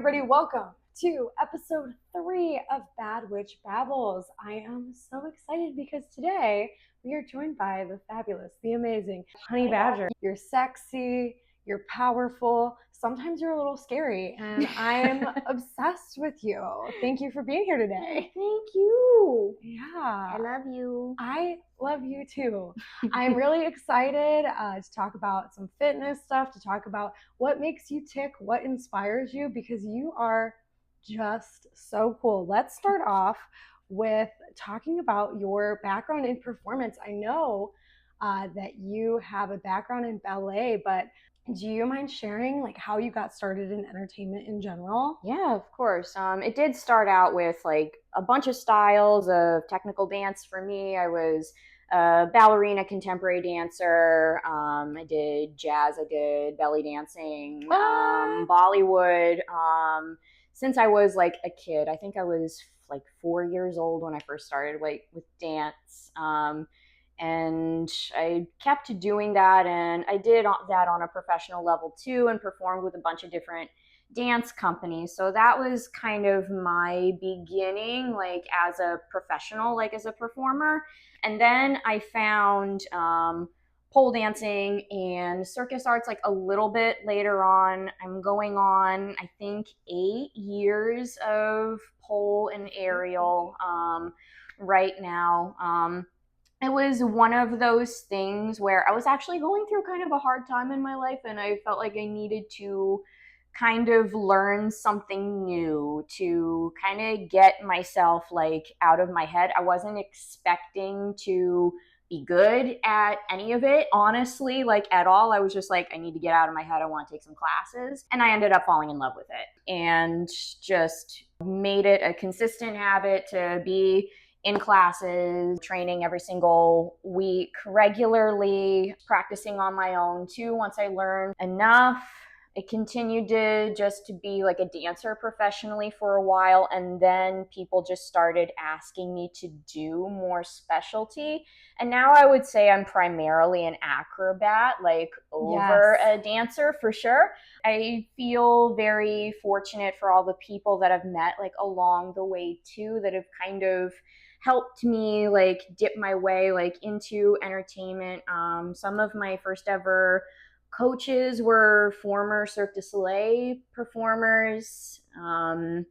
everybody, welcome to episode 3 of Bad Witch Babbles. I am so excited because today we are joined by the fabulous, the amazing Honey Badger. You're sexy, you're powerful, sometimes you're a little scary, and I'm obsessed with you. Thank you for being here today. Thank you. Yeah. I love you. I love you too. I'm really excited to talk about some fitness stuff, to talk about what makes you tick, what inspires you, because you are just so cool. Let's start off with talking about your background in performance. I know that you have a background in ballet, but do you mind sharing like how you got started in entertainment in general? Yeah, of course. It did start out with like a bunch of styles of technical dance. For me, I was a ballerina, contemporary dancer. I did jazz. I did belly dancing, Bollywood. Since I was like a kid, I think I was like 4 years old when I first started like with dance. And I kept doing that, and I did that on a professional level too, and performed with a bunch of different dance companies. So that was kind of my beginning, like as a professional, like as a performer. And then I found pole dancing and circus arts like a little bit later on. I'm going on, I think, 8 years of pole and aerial right now. It was one of those things where I was actually going through kind of a hard time in my life, and I felt like I needed to kind of learn something new to kind of get myself like out of my head. I wasn't expecting to be good at any of it, honestly, like at all. I was just like, I need to get out of my head. I want to take some classes. And I ended up falling in love with it and just made it a consistent habit to be in classes, training every single week, regularly practicing on my own too. Once I learned enough, it continued to just to be like a dancer professionally for a while, and then people just started asking me to do more specialty. And now I would say I'm primarily an acrobat, like over a dancer for sure. I feel very fortunate for all the people that I've met like along the way too, that have kind of helped me like dip my way like into entertainment. Some of my first ever coaches were former Cirque du Soleil performers, and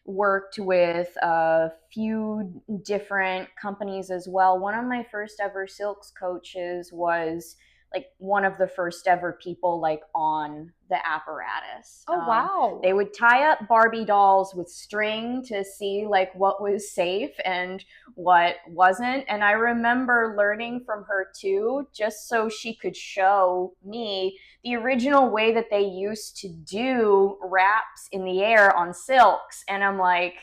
worked with a few different companies as well. One of my first ever Silks coaches was like one of the first ever people like on the apparatus. Oh, wow. They would tie up Barbie dolls with string to see like what was safe and what wasn't. And I remember learning from her too, just so she could show me the original way that they used to do wraps in the air on silks. And I'm like,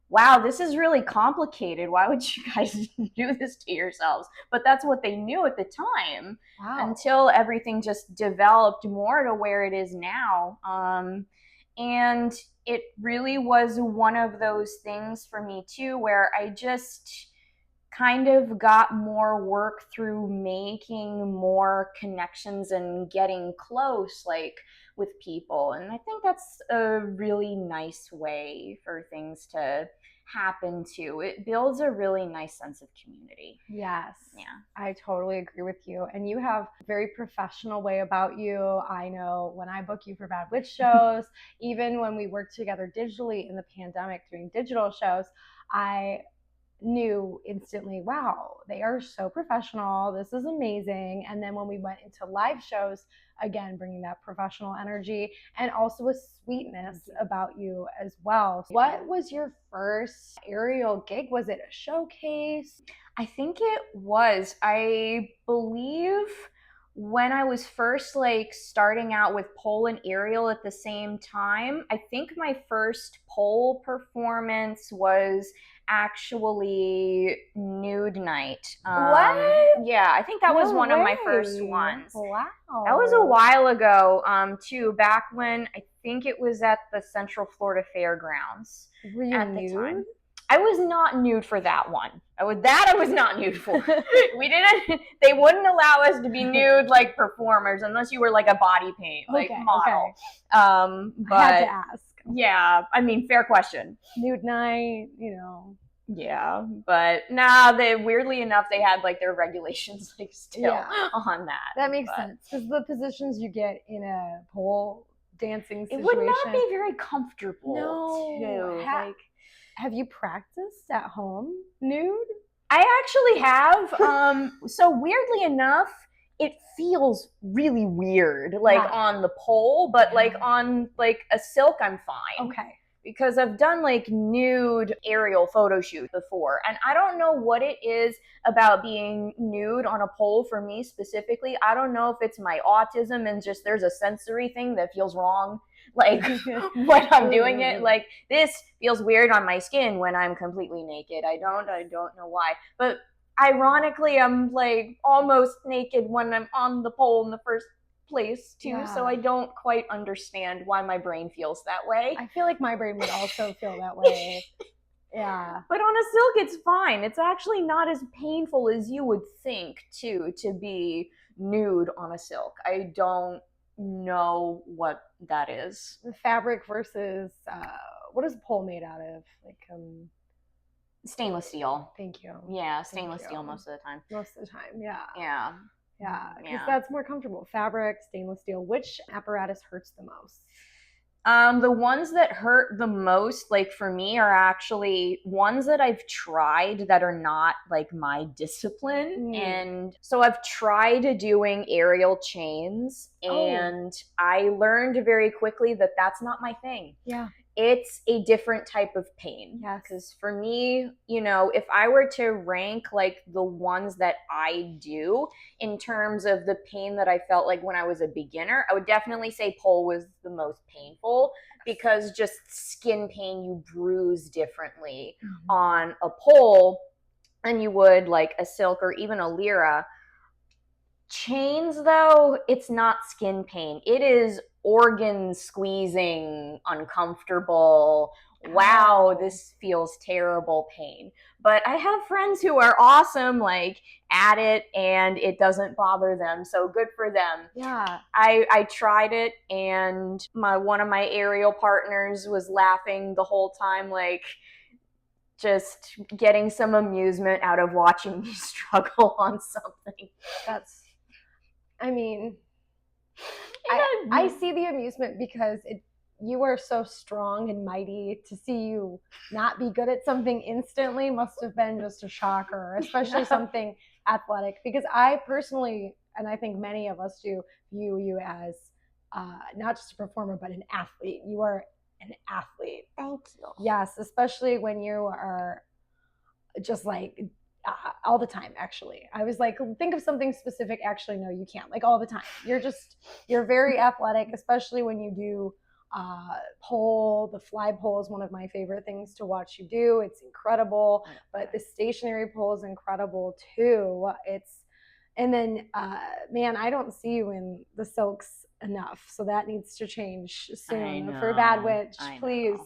wow, this is really complicated. Why would you guys do this to yourselves? But that's what they knew at the time. Wow. Until everything just developed more to where it is now. And it really was one of those things for me too, where I just kind of got more work through making more connections and getting close like with people. And I think that's a really nice way for things to happen too. It builds a really nice sense of community. Yes. Yeah. I totally agree with you. And you have a very professional way about you. I know when I book you for Bad Witch shows, even when we worked together digitally in the pandemic doing digital shows, I knew instantly, wow, they are so professional. This is amazing. And then when we went into live shows, again, bringing that professional energy and also a sweetness about you as well. What was your first aerial gig? Was it a showcase? I think it was. I believe when I was first like starting out with pole and aerial at the same time, I think my first pole performance was actually nude night. What? Yeah, I think that was No one of my way. first ones. Wow. That was a while ago, too, back when I think it was at the Central Florida Fairgrounds. Were you at nude? the time. I was not nude for that one. I was not nude for. They wouldn't allow us to be nude like performers unless you were like a body paint like model. But I had to ask. Yeah, I mean, fair question. Nude night, you know. Yeah, but they weirdly enough they had like their regulations like still on that. That makes sense because the positions you get in a pole dancing situation, it would not be very comfortable. No, have you practiced at home nude? I actually have. So weirdly enough, it feels really weird, like on the pole, but like on like a silk, I'm fine. Okay. Because I've done like nude aerial photo shoot before, and I don't know what it is about being nude on a pole for me specifically. I don't know if it's my autism and just there's a sensory thing that feels wrong. Like when I'm doing it, like this feels weird on my skin when I'm completely naked. I don't know why. But ironically, I'm like almost naked when I'm on the pole in the first place too, so I don't quite understand why my brain feels that way. I feel like my brain would also feel that way. Yeah. But on a silk, it's fine. It's actually not as painful as you would think, too, to be nude on a silk. I don't know what that is. The fabric versus, what is a pole made out of? Like, stainless steel. Thank you. Yeah, stainless steel most of the time. Most of the time, yeah. Yeah. Yeah, because that's more comfortable. Fabric, stainless steel. Which apparatus hurts the most? The ones that hurt the most, like for me, are actually ones that I've tried that are not like my discipline. And so I've tried doing aerial chains, and I learned very quickly that that's not my thing. Yeah. It's a different type of pain. Yeah. Because for me, you know, if I were to rank like the ones that I do in terms of the pain that I felt like when I was a beginner, I would definitely say pole was the most painful, because just skin pain, you bruise differently on a pole than you would like a silk or even a lyra. Chains, though, it's not skin pain. It is organ squeezing, uncomfortable. Wow, this feels terrible pain. But I have friends who are awesome, like at it, and it doesn't bother them. So good for them. Yeah. I tried it, and one of my aerial partners was laughing the whole time, like just getting some amusement out of watching me struggle on something. I mean, I see the amusement because you are so strong and mighty. To see you not be good at something instantly must have been just a shocker, especially something athletic. Because I personally, and I think many of us do, view you as not just a performer, but an athlete. You are an athlete. Thank you. Yes, especially when you are just like all the time. Actually, I was like, think of something specific. Actually, no, you can't. Like all the time. You're very athletic, especially when you do pole. The fly pole is one of my favorite things to watch you do. It's incredible. But the stationary pole is incredible too. And then man, I don't see you in the silks enough, so that needs to change soon for Bad Witch. Please.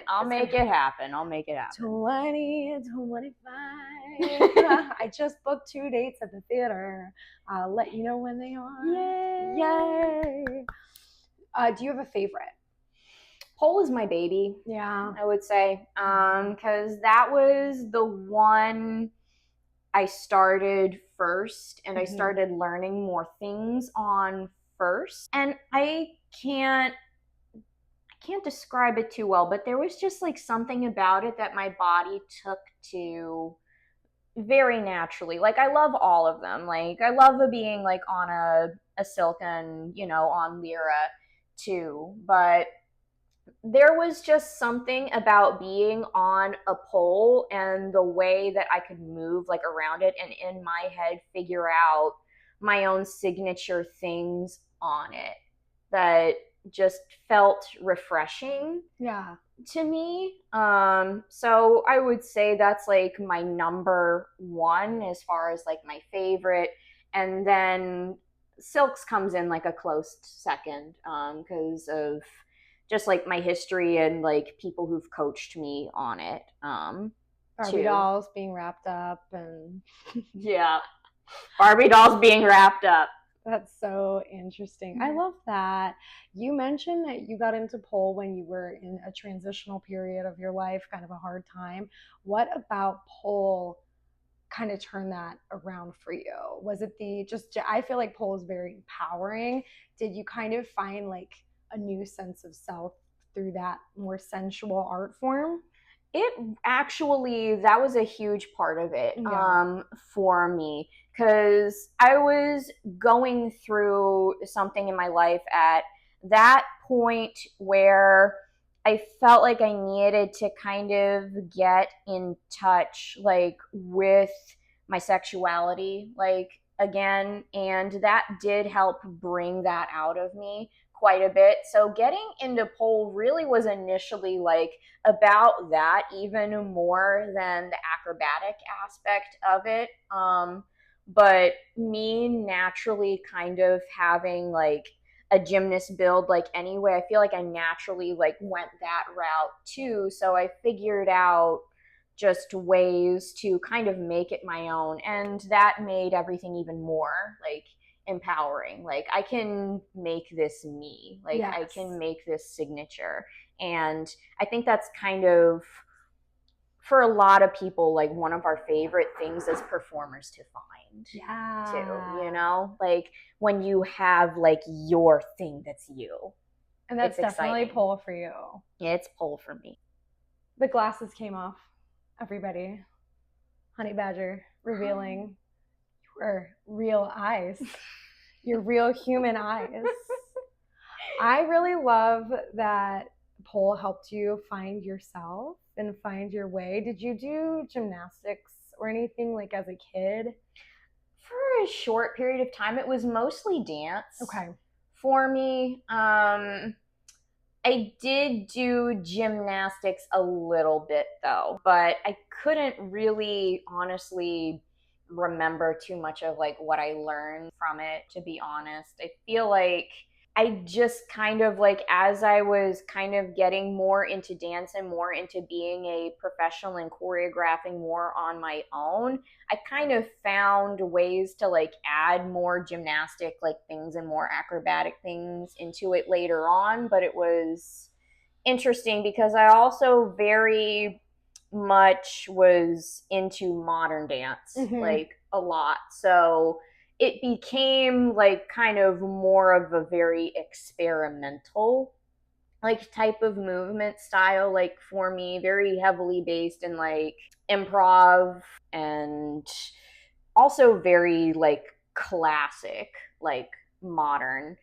I'll make it happen. 2025. I just booked 2 dates at the theater. I'll let you know when they are. Yay! Do you have a favorite? Pole is my baby. Yeah, I would say, because that was the one I started first, and I started learning more things on first. And I can't describe it too well, but there was just like something about it that my body took to very naturally. Like I love all of them. Like I love being like on a silk and, you know, on lyra too. But there was just something about being on a pole and the way that I could move like around it and in my head figure out my own signature things on it that just felt refreshing to me. So I would say that's like my number one as far as like my favorite. And then silks comes in like a close second because of just like my history and like people who've coached me on it. Barbie dolls being wrapped up and yeah, Barbie dolls being wrapped up. That's so interesting. I love that. You mentioned that you got into pole when you were in a transitional period of your life, kind of a hard time. What about pole kind of turned that around for you? Was it I feel like pole is very empowering. Did you kind of find like a new sense of self through that more sensual art form? It actually, that was a huge part of it for me, because I was going through something in my life at that point where I felt like I needed to kind of get in touch like with my sexuality like again, and that did help bring that out of me quite a bit. So getting into pole really was initially like about that even more than the acrobatic aspect of it. But me naturally kind of having like a gymnast build like anyway, I feel like I naturally like went that route too. So I figured out just ways to kind of make it my own, and that made everything even more like empowering. Like I can make this me, like yes. I can make this signature. And I think that's kind of, for a lot of people, like one of our favorite things as performers to find. Yeah. Too, you know, like when you have like your thing that's you. And that's definitely exciting. pole for you. Yeah, it's pole for me. The glasses came off, everybody. Honey Badger revealing your real eyes, your real human eyes. I really love that pole helped you find yourself and find your way. Did you do gymnastics or anything like as a kid? For a short period of time, it was mostly dance. Okay. For me, I did do gymnastics a little bit though, but I couldn't really honestly remember too much of like what I learned from it, to be honest. I feel like I just kind of like, as I was kind of getting more into dance and more into being a professional and choreographing more on my own, I kind of found ways to like add more gymnastic like things and more acrobatic things into it later on. But it was interesting because I also very much was into modern dance, like a lot. So it became like kind of more of a very experimental like type of movement style, like for me, very heavily based in like improv, and also very like classic like modern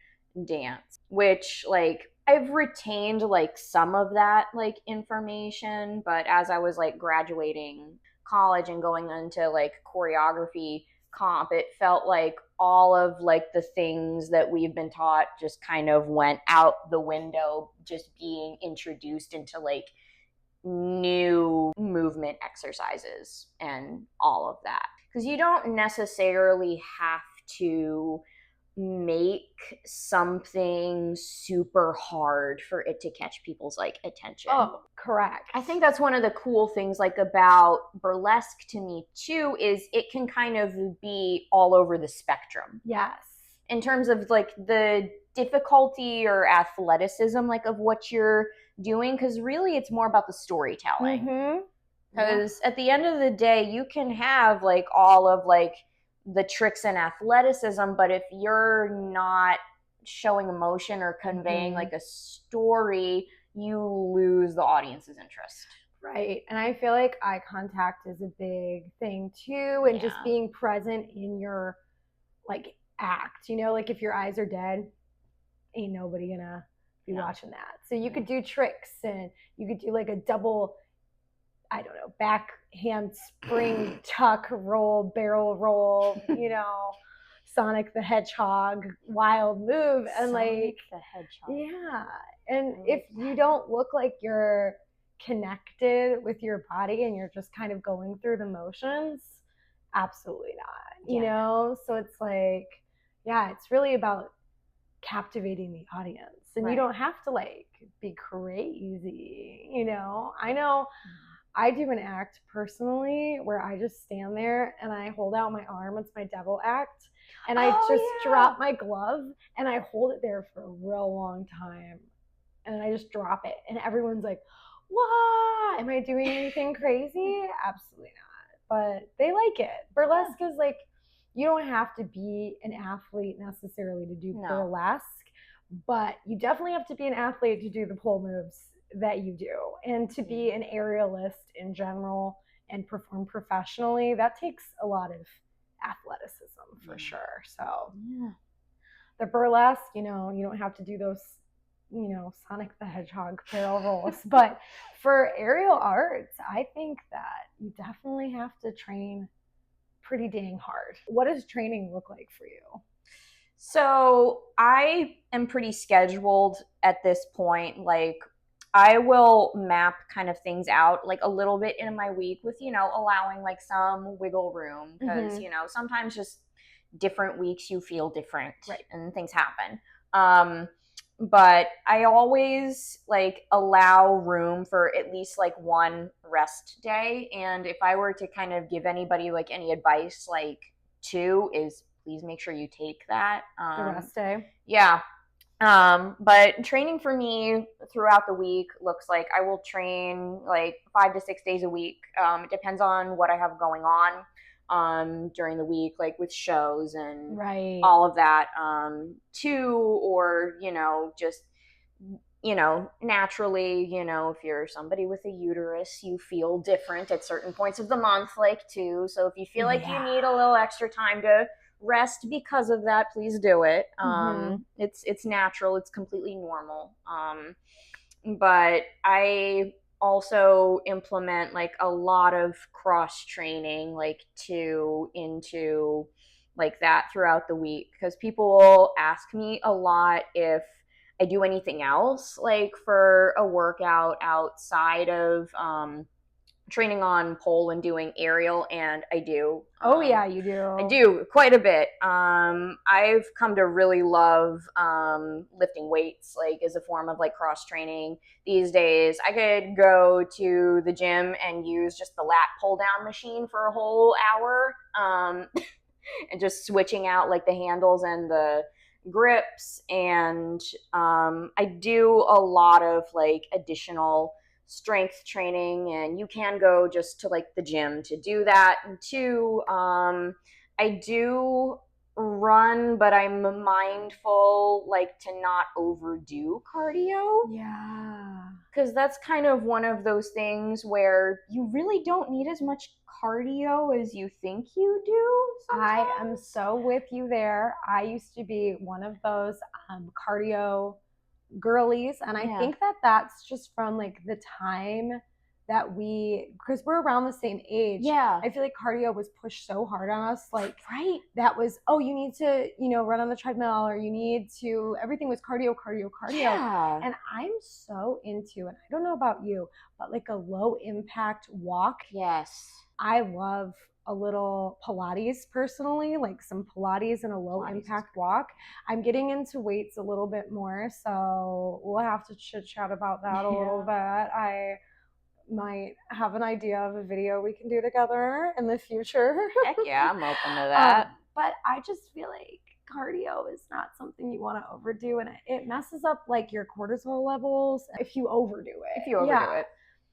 dance, which like I've retained like some of that like information, but as I was like graduating college and going into like choreography comp, it felt like all of like the things that we've been taught just kind of went out the window, just being introduced into like new movement exercises and all of that. Because you don't necessarily have to make something super hard for it to catch people's like attention. Oh, correct. I think that's one of the cool things like about burlesque to me too, is it can kind of be all over the spectrum. Yes. In terms of like the difficulty or athleticism like of what you're doing, because really it's more about the storytelling. Because at the end of the day, you can have like all of like the tricks and athleticism, but if you're not showing emotion or conveying like a story, you lose the audience's interest. Right. And I feel like eye contact is a big thing too, and just being present in your like act, you know, like if your eyes are dead, ain't nobody gonna be watching that. So you could do tricks, and you could do like a double, I don't know, backhand spring tuck roll, barrel roll, you know, Sonic the Hedgehog wild move. And Sonic the Hedgehog. Yeah. And if you don't look like you're connected with your body and you're just kind of going through the motions, absolutely not, you know? So it's like, yeah, it's really about captivating the audience. And you don't have to like be crazy, you know? I know I do an act personally where I just stand there and I hold out my arm. It's my devil act. And I just drop my glove and I hold it there for a real long time. And I just drop it. And everyone's like, "What? Am I doing anything crazy?" Absolutely not. But they like it. Burlesque is like, you don't have to be an athlete necessarily to do burlesque, but you definitely have to be an athlete to do the pole moves that you do, and to be an aerialist in general and perform professionally. That takes a lot of athleticism for sure. So the burlesque, you don't have to do those, Sonic the Hedgehog barrel rolls, but for aerial arts, I think that you definitely have to train pretty dang hard. What does training look like for you? So I am pretty scheduled at this point. Like, I will map kind of things out like a little bit in my week with, allowing like some wiggle room because, sometimes just different weeks you feel different and things happen. But I always like allow room for at least like one rest day. And if I were to kind of give anybody like any advice, like two is please make sure you take that. The rest day. Yeah. But training for me throughout the week looks like I will train like 5 to 6 days a week. It depends on what I have going on during the week, like with shows and all of that. Or, just, naturally, if you're somebody with a uterus, you feel different at certain points of the month, like too. So if you feel like you need a little extra time to rest because of that, please do it. It's natural, it's completely normal. But I also implement like a lot of cross training like into like that throughout the week, because people will ask me a lot if I do anything else like for a workout outside of training on pole and doing aerial, and I do. You do. I do quite a bit. I've come to really love lifting weights, like as a form of like cross training these days. I could go to the gym and use just the lat pull down machine for a whole hour, and just switching out like the handles and the grips. And I do a lot of like additional strength training, and you can go just to like the gym to do that. And two, I do run, but I'm mindful like to not overdo cardio. Because that's kind of one of those things where you really don't need as much cardio as you think you do sometimes. I am so with you there. I used to be one of those cardio girlies, and I think that that's just from like the time that because we're around the same age. I feel like cardio was pushed so hard on us, like that was, you need to run on the treadmill, or you need to, everything was cardio. And I'm so into, and I don't know about you, but like a low impact walk. I love a little Pilates personally, like some Pilates and a low impact walk. I'm getting into weights a little bit more, so we'll have to chit chat about that a little bit. I might have an idea of a video we can do together in the future. Heck yeah, I'm open to that. But I just feel like cardio is not something you want to overdo, and it messes up like your cortisol levels if you overdo it.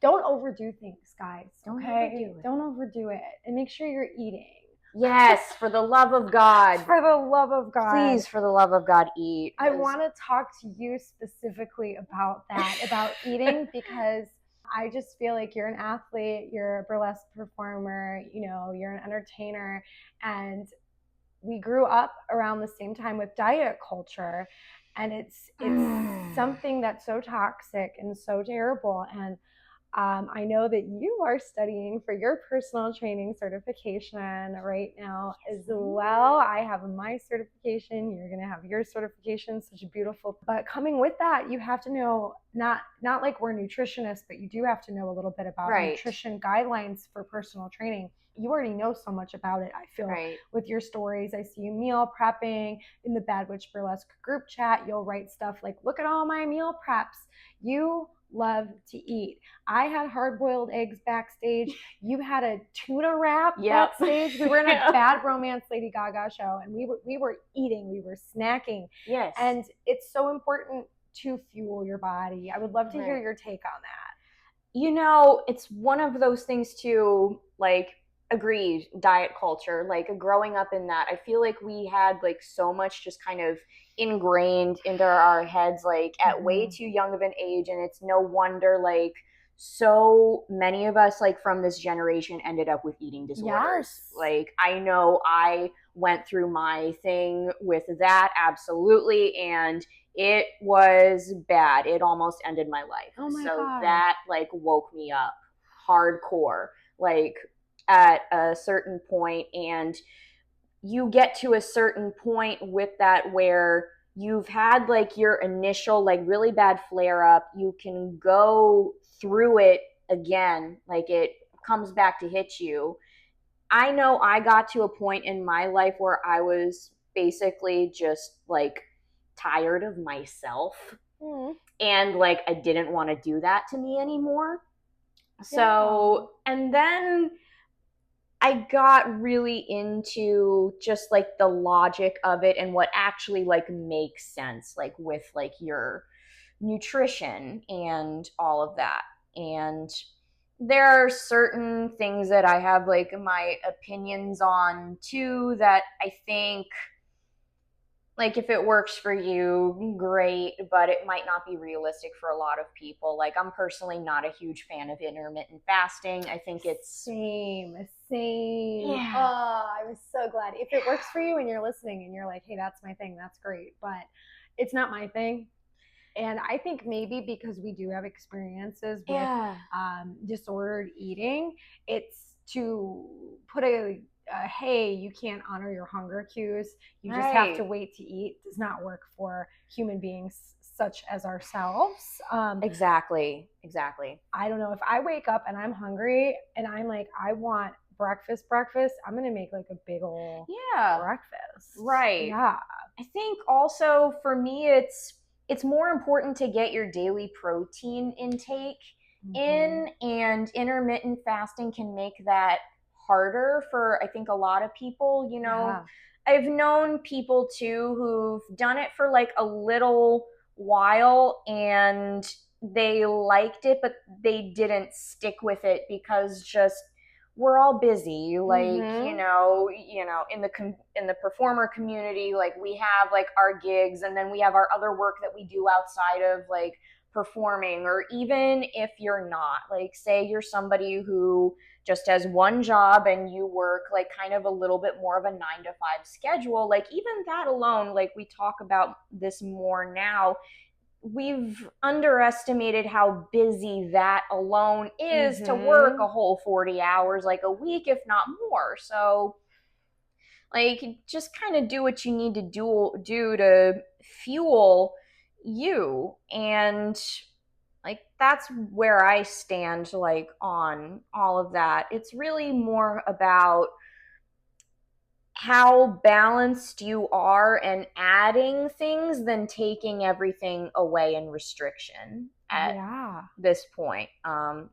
Don't overdo things, guys. Don't overdo it. And make sure you're eating. Yes, for the love of God. For the love of God. Please, for the love of God, eat. I want to talk to you specifically about that, about eating, because I just feel like you're an athlete, you're a burlesque performer, you're an entertainer, and we grew up around the same time with diet culture, and it's something that's so toxic and so terrible. And I know that you are studying for your personal training certification right now as well. I have my certification. You're going to have your certification. Such a beautiful. But coming with that, you have to know, not like we're nutritionists, but you do have to know a little bit about nutrition guidelines for personal training. You already know so much about it, I feel, with your stories. I see you meal prepping in the Bad Witch Burlesque group chat. You'll write stuff like, look at all my meal preps. You love to eat. I had hard-boiled eggs backstage. You had a tuna wrap backstage. We were in a Bad Romance Lady Gaga show, and we were eating, we were snacking. Yes. And it's so important to fuel your body. I would love to hear your take on that. You know, it's one of those things too, like, agreed, diet culture, like growing up in that, I feel like we had like so much just kind of ingrained into our heads, like at way too young of an age. And it's no wonder like so many of us like from this generation ended up with eating disorders. Yes. Like I know I went through my thing with that, absolutely, and it was bad. It almost ended my life. Oh my so God. That like woke me up hardcore, like at a certain point. And you get to a certain point with that where you've had like your initial like really bad flare up, you can go through it again, like it comes back to hit you. I know I got to a point in my life where I was basically just like tired of myself. And like I didn't want to do that to me anymore. So, and then I got really into just like the logic of it and what actually like makes sense, like with like your nutrition and all of that. And there are certain things that I have like my opinions on too that I think like if it works for you, great, but it might not be realistic for a lot of people. Like I'm personally not a huge fan of intermittent fasting. I think it's same. Yeah. Oh, I was so glad. If it works for you and you're listening and you're like, hey, that's my thing, that's great. But it's not my thing. And I think maybe because we do have experiences with disordered eating, it's to put a hey, you can't honor your hunger cues. You just have to wait to eat. Does not work for human beings such as ourselves. Exactly. I don't know, if I wake up and I'm hungry and I'm like, I want breakfast, I'm gonna make like a big old breakfast. Right. Yeah. I think also for me it's more important to get your daily protein intake in, and intermittent fasting can make that harder for I think a lot of people, you know. I've known people too who've done it for like a little while and they liked it, but they didn't stick with it because just we're all busy, like you know in the performer community, like we have like our gigs and then we have our other work that we do outside of like performing. Or even if you're not, like say you're somebody who just has one job and you work like kind of a little bit more of a 9 to 5 schedule, like even that alone, like we talk about this more now, we've underestimated how busy that alone is to work a whole 40 hours like a week, if not more. So like just kind of do what you need to do to fuel you. And like that's where I stand like on all of that. It's really more about how balanced you are and adding things than taking everything away in restriction at this point.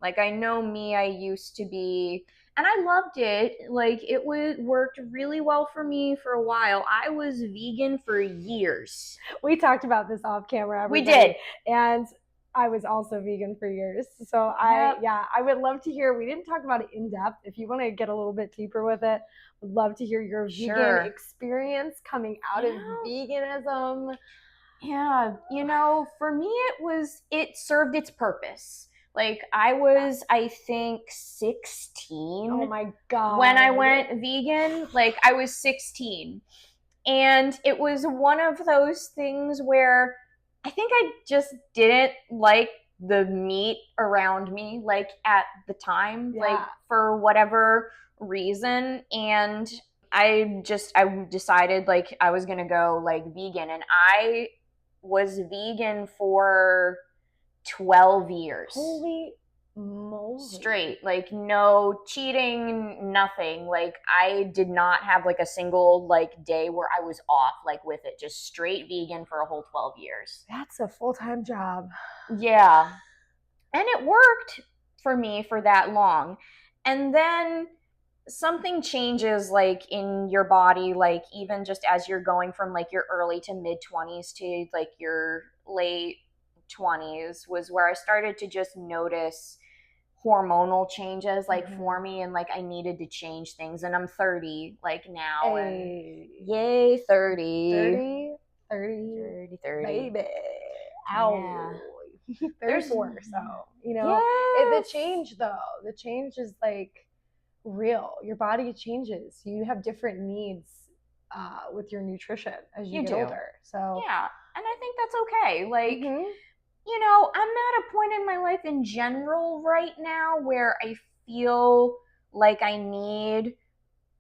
Like I know me, I used to be, and I loved it. Like it worked really well for me for a while. I was vegan for years. We talked about this off camera. We did. And I was also vegan for years. So I would love to hear, we didn't talk about it in depth. If you want to get a little bit deeper with it, would love to hear your vegan experience coming out of veganism. Yeah, you know, for me it served its purpose. Like I was, I think 16. Oh my God. When I went vegan, like I was 16. And it was one of those things where I think I just didn't like the meat around me, like at the time, like for whatever reason. And I decided like I was gonna go like vegan, and I was vegan for 12 years. Holy moly. Straight, like no cheating, nothing. Like I did not have like a single like day where I was off like with it, just straight vegan for a whole 12 years. That's a full-time job. Yeah. And it worked for me for that long. And then something changes like in your body, like even just as you're going from like your early to mid 20s to like your late 20s was where I started to just notice hormonal changes like for me, and like I needed to change things. And I'm 30 like now, and yay 30 30, 30 baby. Ow. yeah. 34, so yes. the change though, the change is like real. Your body changes, you have different needs with your nutrition as you get older, so yeah. And I think that's okay. Like, you know, I'm at a point in my life in general right now where I feel like I need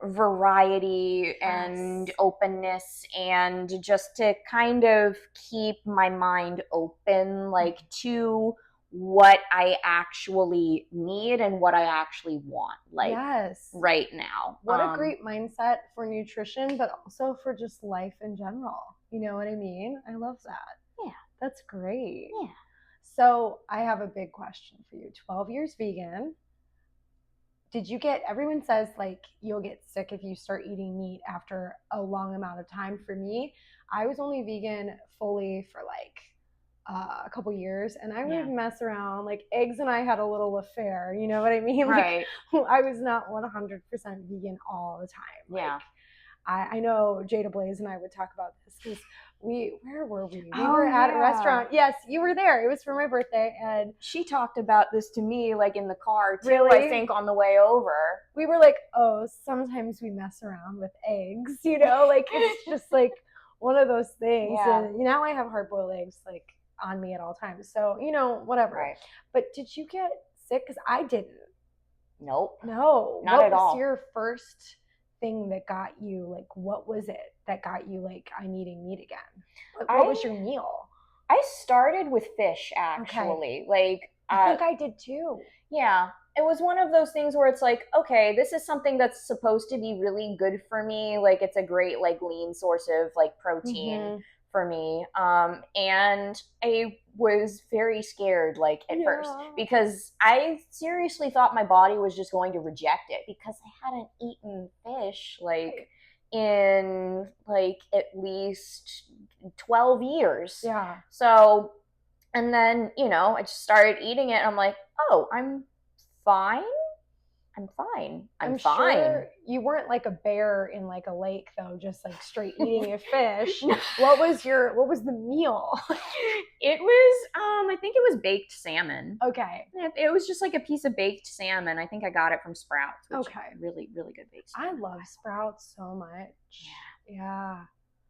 variety and openness, and just to kind of keep my mind open, like to what I actually need and what I actually want, like right now. What a great mindset for nutrition, but also for just life in general. You know what I mean? I love that. Yeah. That's great. Yeah. So I have a big question for you. 12 years vegan. Did you get, everyone says like you'll get sick if you start eating meat after a long amount of time. For me, I was only vegan fully for like a couple years, and I would mess around. Like eggs and I had a little affair, you know what I mean? Right. Like I was not 100% vegan all the time. Yeah. Like, I know Jada Blaze and I would talk about this because where were we? We were at a restaurant. Yes, you were there. It was for my birthday, and she talked about this to me like in the car too. Really? I think on the way over. We were like, oh, sometimes we mess around with eggs, you know, like it's just like one of those things. Yeah. And now I have hard-boiled eggs like on me at all times. So, you know, whatever. Right. But did you get sick? Because I didn't. Nope. No. Not at all. What was your first thing that got you, like, what was it that got you like, I'm eating meat again? What was your meal? I started with fish, actually. Okay. Like, I think I did too. Yeah. It was one of those things where it's like, okay, this is something that's supposed to be really good for me. Like, it's a great, like, lean source of, like, protein for me. And I was very scared, like, at first, because I seriously thought my body was just going to reject it, because I hadn't eaten fish, like, in, like, at least 12 years. Yeah. So, and then, you know, I just started eating it, and I'm like, oh, I'm fine. I'm fine. I'm fine. Sure you weren't like a bear in like a lake though, just like straight eating a fish. What was the meal? It was I think it was baked salmon. Okay. It was just like a piece of baked salmon. I think I got it from Sprouts, which really, really good baked salmon. I love Sprouts so much. Yeah.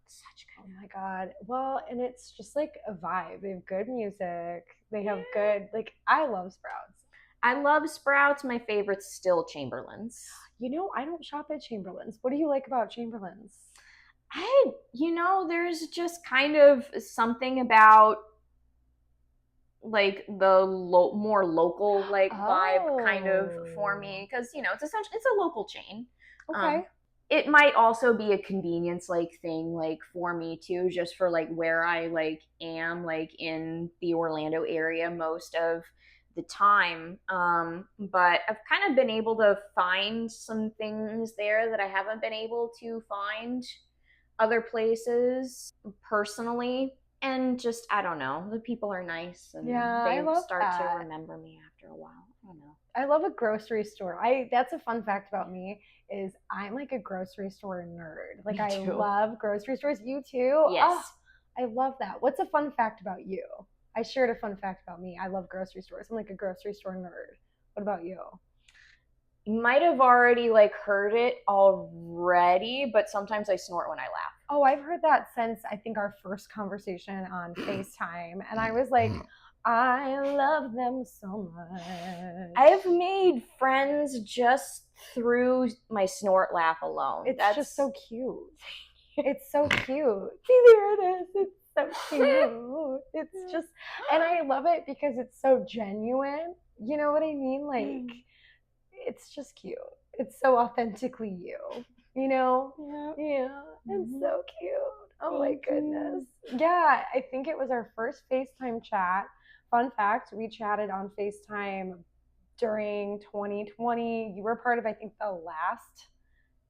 Such good. Oh my God. Well, and it's just like a vibe. They have good music. They have good, like, I love Sprouts. I love Sprouts. My favorite's still Chamberlain's. You know, I don't shop at Chamberlain's. What do you like about Chamberlain's? There's just kind of something about like the more local like vibe kind of for me, because it's essentially it's a local chain. Okay. It might also be a convenience like thing like for me too, just for like where I like am like in the Orlando area most of the time. But I've kind of been able to find some things there that I haven't been able to find other places personally. And just, I don't know, the people are nice, and they start to remember me after a while. I don't know. I love a grocery store. That's a fun fact about me, is I'm like a grocery store nerd. Like, I love grocery stores. You too? Yes. Oh, I love that. What's a fun fact about you? I shared a fun fact about me. I love grocery stores. I'm like a grocery store nerd. What about you? You might have already like heard it already, but sometimes I snort when I laugh. Oh, I've heard that since I think our first conversation on FaceTime. And I was like, I love them so much. I've made friends just through my snort laugh alone. It's just so cute. It's so cute. See, there it is. It's so cute. It's just, and I love it because it's so genuine. You know what I mean? Like, it's just cute. It's so authentically you. You know? Yeah. It's so cute. Oh my goodness. Yeah, I think it was our first FaceTime chat fun fact, we chatted on FaceTime during 2020. You were part of, I think, the last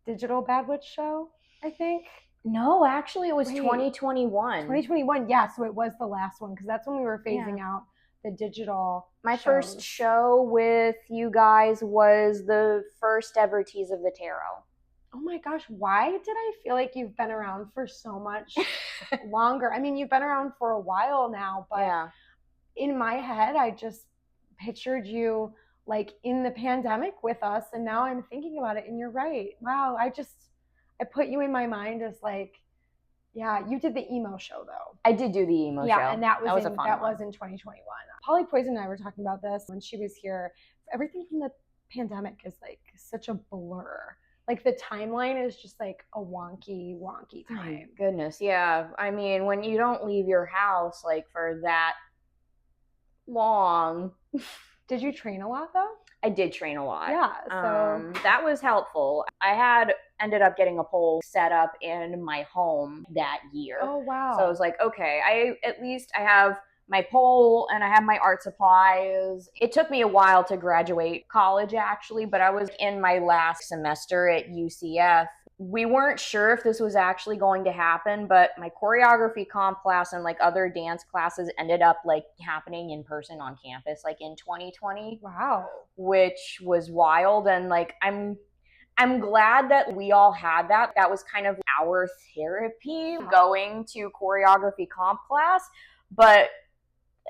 digital Bad Witch show, I think. No, actually it was 2021. 2021, yeah, so it was the last one because that's when we were phasing out the digital My shows. first show with you guys was the first ever Tease of the Tarot. Oh my gosh, why did I feel like you've been around for so much longer? I mean, you've been around for a while now, but in my head, I just pictured you like in the pandemic with us, and now I'm thinking about it, and you're right. Wow, I put you in my mind as like, yeah, you did the emo show though. I did do the emo show. Yeah, and that was a fun one. was in 2021. Polly Poison and I were talking about this when she was here. Everything from the pandemic is like such a blur. Like the timeline is just like a wonky time. My goodness, yeah. I mean, when you don't leave your house like for that long. Did you train a lot though? I did train a lot. Yeah, so that was helpful. I had ended up getting a pole set up in my home that year. Oh wow. So I was like, okay, I have my pole and I have my art supplies. It took me a while to graduate college actually, but I was in my last semester at UCF. We weren't sure if this was actually going to happen, but my choreography comp class and like other dance classes ended up like happening in person on campus like in 2020. Wow. Which was wild. And like I'm glad that we all had that. That was kind of our therapy, going to choreography comp class, but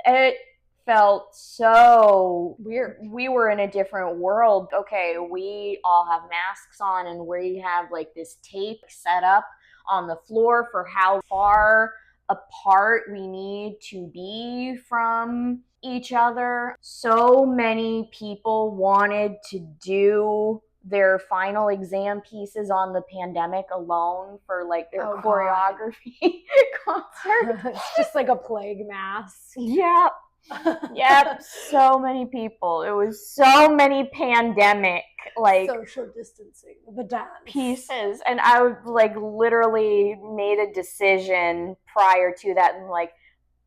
it felt so weird. We were in a different world. Okay, we all have masks on and we have like this tape set up on the floor for how far apart we need to be from each other. So many people wanted to do their final exam pieces on the pandemic alone for like their choreography concert. It's just like a plague mass. Yeah. Yep, so many people. It was so many pandemic like social distancing, the dance pieces, and I like literally made a decision prior to that, and like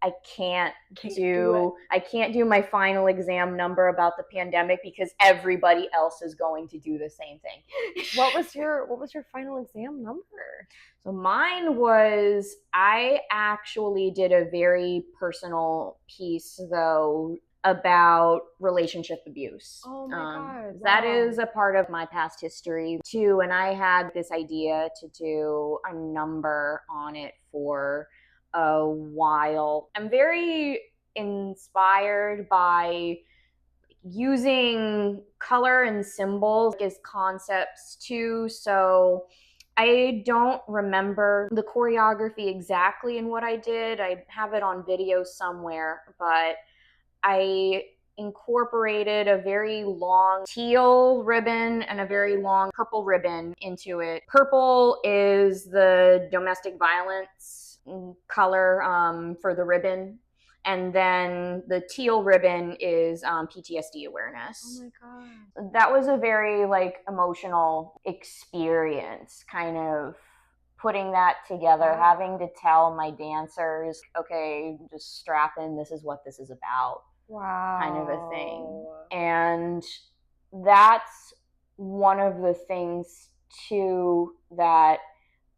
I can't do my final exam number about the pandemic because everybody else is going to do the same thing. What was your final exam number? So mine was, I actually did a very personal piece though about relationship abuse. Oh my God. Wow. That is a part of my past history too, and I had this idea to do a number on it for a while. I'm very inspired by using color and symbols as concepts too. So I don't remember the choreography exactly in what I did. I have it on video somewhere, but I incorporated a very long teal ribbon and a very long purple ribbon into it. Purple is the domestic violence color for the ribbon, and then the teal ribbon is PTSD awareness. Oh my God. That was a very like emotional experience, kind of putting that together, having to tell my dancers, okay, just strap in, this is what this is about. Wow. Kind of a thing. And that's one of the things too that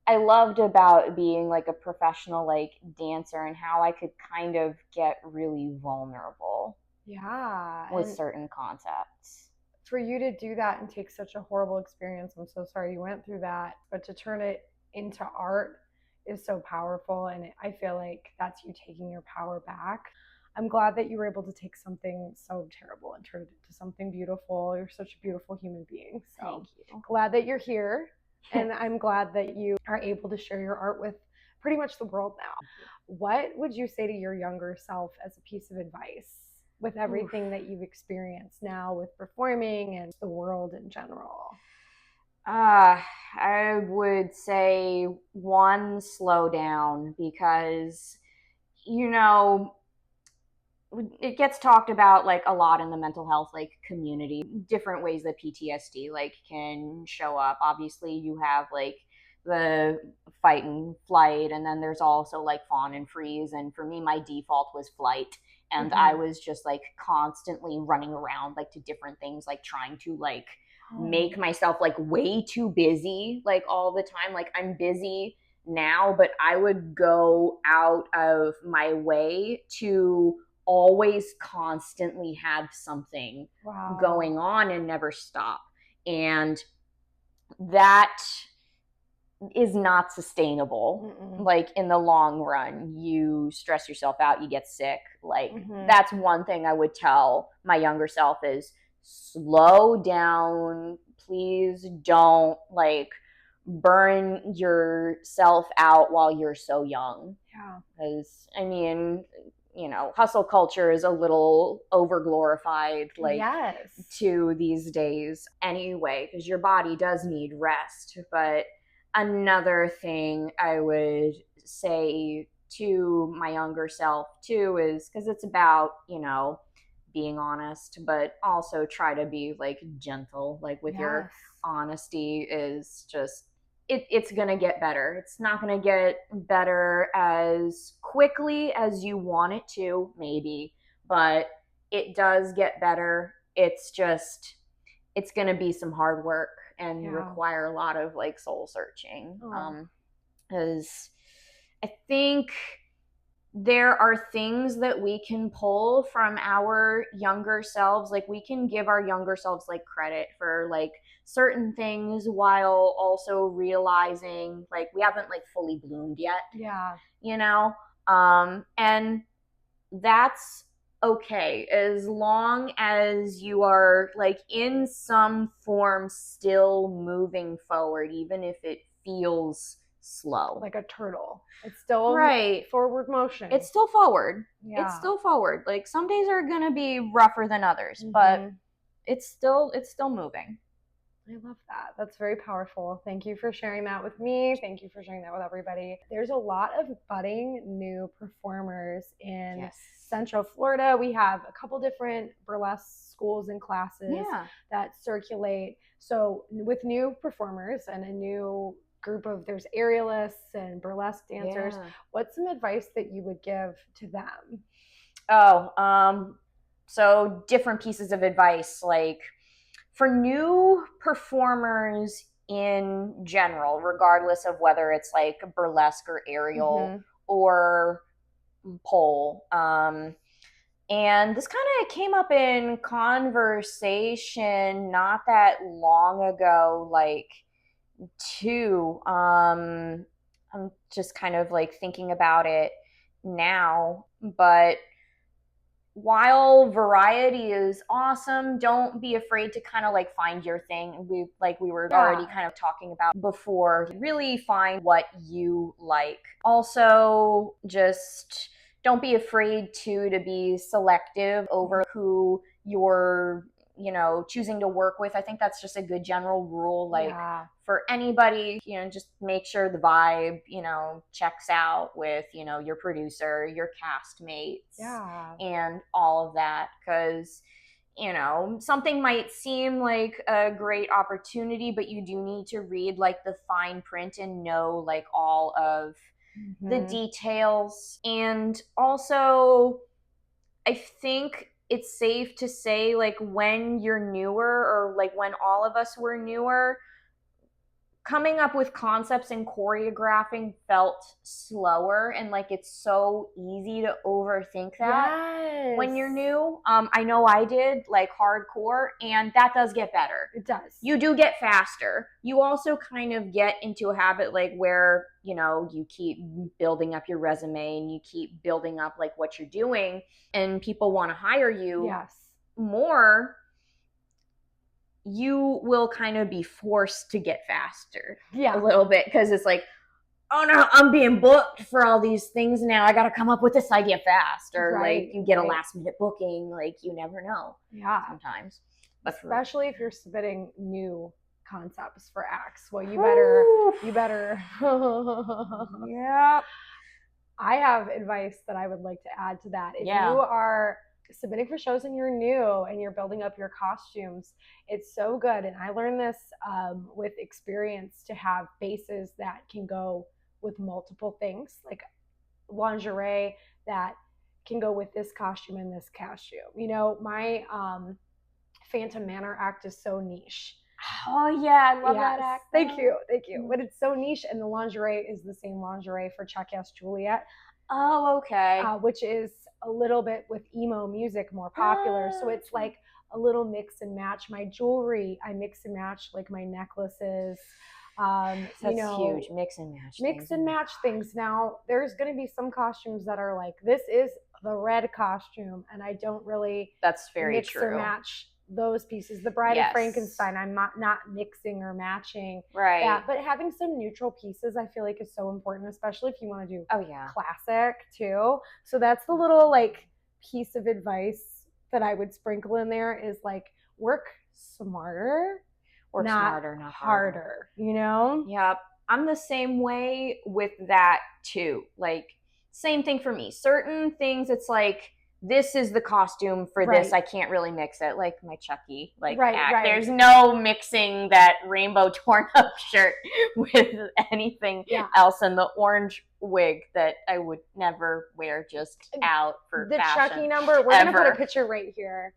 I loved about being like a professional like dancer, and how I could kind of get really vulnerable. Yeah. With certain concepts. For you to do that and take such a horrible experience, I'm so sorry you went through that, but to turn it into art is so powerful, and I feel like that's you taking your power back. I'm glad that you were able to take something so terrible and turn it into something beautiful. You're such a beautiful human being. So thank you. Glad that you're here. And I'm glad that you are able to share your art with pretty much the world now. What would you say to your younger self as a piece of advice with everything that you've experienced now with performing and the world in general? I would say one, slow down, because, you know, it gets talked about like a lot in the mental health like community, different ways that PTSD like can show up. Obviously you have like the fight and flight, and then there's also like fawn and freeze, and for me my default was flight, and I was just like constantly running around like to different things, like trying to like make myself like way too busy like all the time. Like I'm busy now, but I would go out of my way to always constantly have something going on and never stop. And that is not sustainable. Like in the long run, you stress yourself out, you get sick. Like that's one thing I would tell my younger self is slow down. Please don't like burn yourself out while you're so young. Yeah. Because I mean, hustle culture is a little over glorified, like to these days anyway, because your body does need rest. But another thing I would say to my younger self too is because it's about, being honest, but also try to be like gentle, like with your honesty is just it's going to get better. It's not going to get better as quickly as you want it to, maybe, but it does get better. It's just, it's going to be some hard work and require a lot of like soul searching. Because I think there are things that we can pull from our younger selves. Like we can give our younger selves like credit for like certain things while also realizing like we haven't like fully bloomed yet. And that's okay as long as you are like in some form still moving forward, even if it feels slow, like a turtle. It's still forward motion. It's still forward. It's still forward. Like some days are gonna be rougher than others, but it's still moving. I love that. That's very powerful. Thank you for sharing that with me. Thank you for sharing that with everybody. There's a lot of budding new performers in Central Florida. We have a couple different burlesque schools and classes that circulate. So with new performers and a new group of, there's aerialists and burlesque dancers, what's some advice that you would give to them? So different pieces of advice, like for new performers in general, regardless of whether it's like burlesque or aerial or pole. And this kind of came up in conversation not that long ago, like too. I'm just kind of like thinking about it now, but while variety is awesome, don't be afraid to kind of like find your thing. We were already kind of talking about before. Really find what you like. Also, just don't be afraid to be selective over who you're choosing to work with. I think that's just a good general rule, like for anybody, just make sure the vibe, checks out with, your producer, your castmates, and all of that. Because, something might seem like a great opportunity, but you do need to read like the fine print and know like all of the details. And also, I think it's safe to say, like, when you're newer, or like when all of us were newer, coming up with concepts and choreographing felt slower, and like it's so easy to overthink that when you're new. I know I did, like hardcore, and that does get better. It does. You do get faster. You also kind of get into a habit like where, you keep building up your resume and you keep building up like what you're doing, and people want to hire you more. You will kind of be forced to get faster a little bit, because it's like, oh no, I'm being booked for all these things now. I got to come up with this idea fast. Or like you get a last minute booking. Like you never know. Sometimes. But especially if you're submitting new concepts for acts. Well, you better. I have advice that I would like to add to that. If you are submitting for shows and you're new and you're building up your costumes, it's so good. And I learned this with experience, to have bases that can go with multiple things, like lingerie that can go with this costume and this costume. You know, my Phantom Manor act is so niche. Oh yeah, I love that act. Thank you. But it's so niche, and the lingerie is the same lingerie for Chuck Yes Juliet. Oh, okay. Which is a little bit with emo music more popular. So it's like a little mix and match. My jewelry, I mix and match, like my necklaces. That's huge. Mix and match things. Now, there's going to be some costumes that are like, this is the red costume, and I don't really That's very mix true. or match those pieces. The Bride of Frankenstein, I'm not mixing or matching. Right. Yeah, but having some neutral pieces, I feel like, is so important, especially if you want to do classic too. So that's the little like piece of advice that I would sprinkle in there is like, work smarter. Not harder, you know? Yep. I'm the same way with that too. Like, same thing for me. Certain things, it's like, this is the costume for this. I can't really mix it. Like my Chucky act. There's no mixing that rainbow torn up shirt with anything else, and the orange wig that I would never wear just out for the fashion. Chucky number. We're gonna put a picture right here.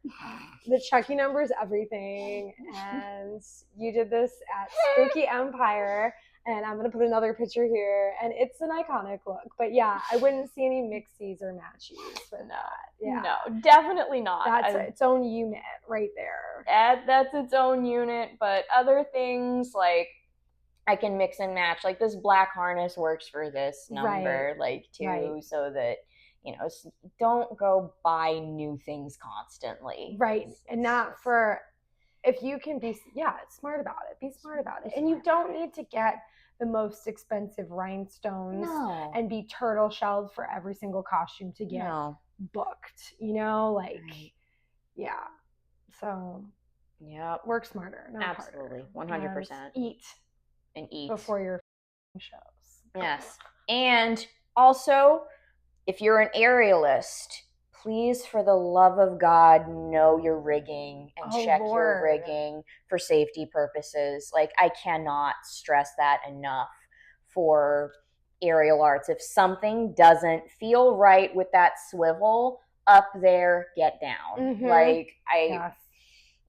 The Chucky number is everything, and you did this at Spooky Empire. And I'm going to put another picture here. And it's an iconic look. But yeah, I wouldn't see any mixies or matchies with that. Yeah. No, definitely not. That's its own unit right there. That's its own unit. But other things, like, I can mix and match. Like, this black harness works for this number, too. So that, you know, don't go buy new things constantly. Right. And not for... If you can be, smart about it. Be smart about it. And you don't need to get the most expensive rhinestones and be turtle shelled for every single costume to get booked. You know, like, So, work smarter, not absolutely, harder. 100%. Eat before your shows. Yes, and also, if you're an aerialist, please, for the love of God, know your rigging and check your rigging for safety purposes. Like, I cannot stress that enough for aerial arts. If something doesn't feel right with that swivel up there, get down.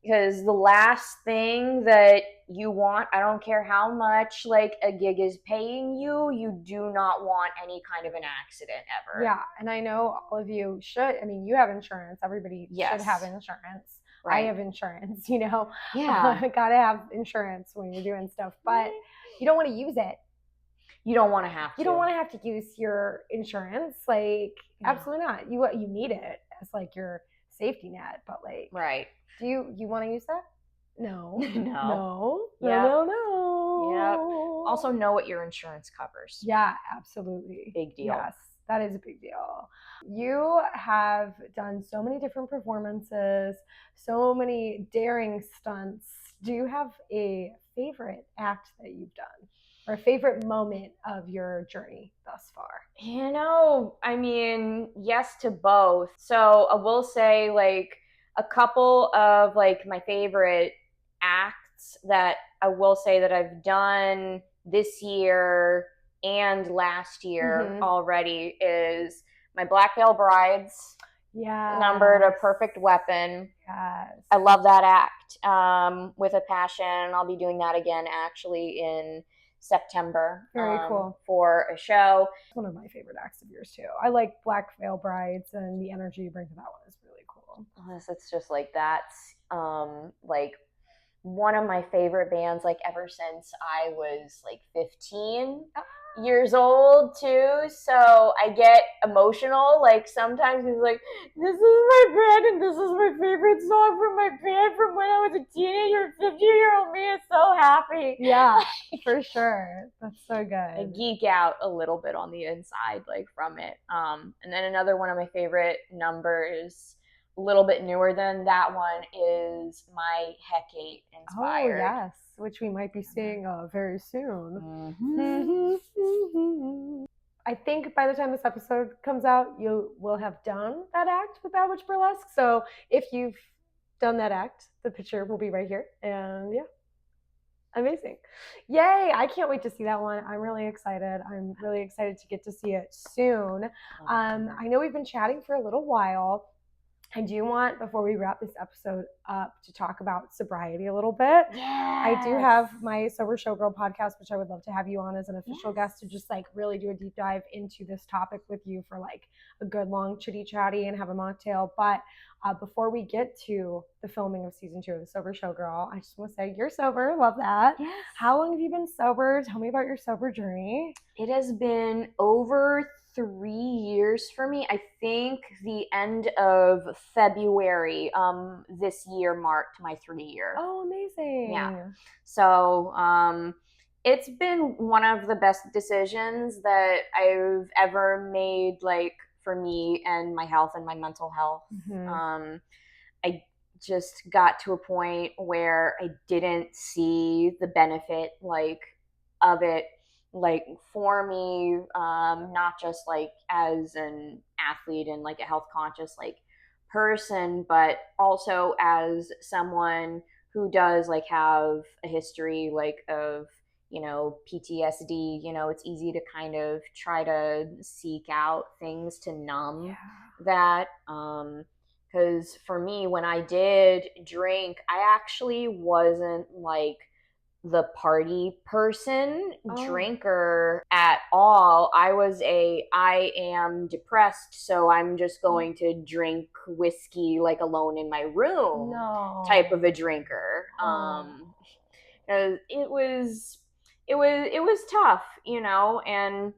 Because the last thing that you want, I don't care how much like a gig is paying you, you do not want any kind of an accident ever. Yeah, and I know all of you should. I mean, you have insurance. Everybody should have insurance. Right. I have insurance, you know. Yeah. Gotta have insurance when you're doing stuff, but you don't want to use it. You don't want to have to. You don't want to have to use your insurance. Like, absolutely not. You need it as like your safety net, but like, right. Do you want to use that? No. No. Yep. Also know what your insurance covers. Yeah, absolutely. Big deal. Yes, that is a big deal. You have done so many different performances, so many daring stunts. Do you have a favorite act that you've done? Or a favorite moment of your journey thus far? You know, I mean, yes to both. So I will say, like, a couple of like my favorite acts that I will say that I've done this year and last year already is my Black Veil Brides. Yeah. Numbered A Perfect Weapon. Yes. I love that act with a passion. I'll be doing that again actually in September. Very cool. For a show. It's one of my favorite acts of yours too. I like Black Veil Brides, and the energy you bring to that one is really cool. It's just like that's like one of my favorite bands like ever since I was like 15 years old too. So I get emotional. Like sometimes it's like, this is my band and this is my favorite song from my band from when I was a teenager. 50-year-old me is so happy. Yeah, for sure. That's so good. I geek out a little bit on the inside like from it. And then another one of my favorite numbers, a little bit newer than that one, is my Hecate inspired. Oh yes, which we might be seeing very soon. I think by the time this episode comes out, you will have done that act with Bad Witch Burlesque. So if you've done that act, the picture will be right here. And yeah. Amazing. Yay. I can't wait to see that one. I'm really excited. I'm really excited to get to see it soon. I know we've been chatting for a little while. I do want, before we wrap this episode up, to talk about sobriety a little bit. Yes. I do have my Sober Showgirl podcast, which I would love to have you on as an official guest to just like really do a deep dive into this topic with you for like a good long chitty chatty and have a mocktail. But before we get to the filming of season 2 of the Sober Showgirl, I just want to say you're sober. Love that. Yes. How long have you been sober? Tell me about your sober journey. It has been over 3 years for me. I think the end of February this year marked my 3 year. Oh, amazing. Yeah. So it's been one of the best decisions that I've ever made, like for me and my health and my mental health. I just got to a point where I didn't see the benefit like of it, like for me, not just like as an athlete and like a health conscious like person, but also as someone who does like have a history like of, you know, PTSD. You know, it's easy to kind of try to seek out things to numb that. Because for me, when I did drink, I actually wasn't like the party person, drinker at all. I am depressed, so I'm just going to drink whiskey like alone in my room type of a drinker. It was tough, you know, and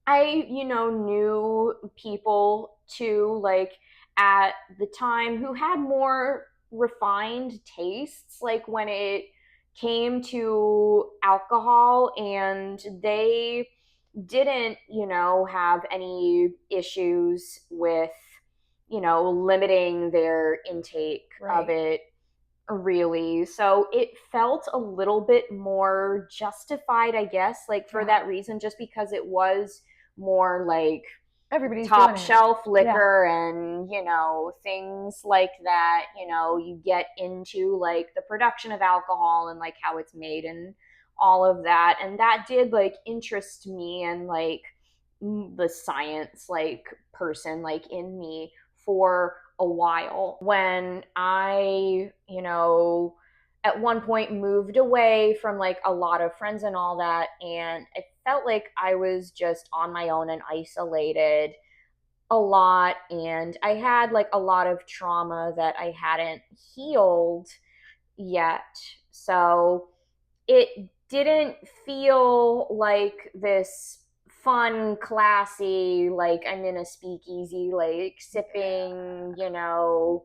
I, you know, knew people too, like at the time who had more refined tastes, like when it came to alcohol, and they didn't, you know, have any issues with, you know, limiting their intake of it really. So it felt a little bit more justified, I guess, like for that reason, just because it was more like everybody's top shelf liquor and, you know, things like that. You know, you get into like the production of alcohol and like how it's made and all of that. And that did like interest me and like the science like person like in me for a while. When I, you know, at one point moved away from like a lot of friends and all that, and it felt like I was just on my own and isolated a lot, and I had like a lot of trauma that I hadn't healed yet. So it didn't feel like this fun, classy, like I'm in a speakeasy, like sipping, you know,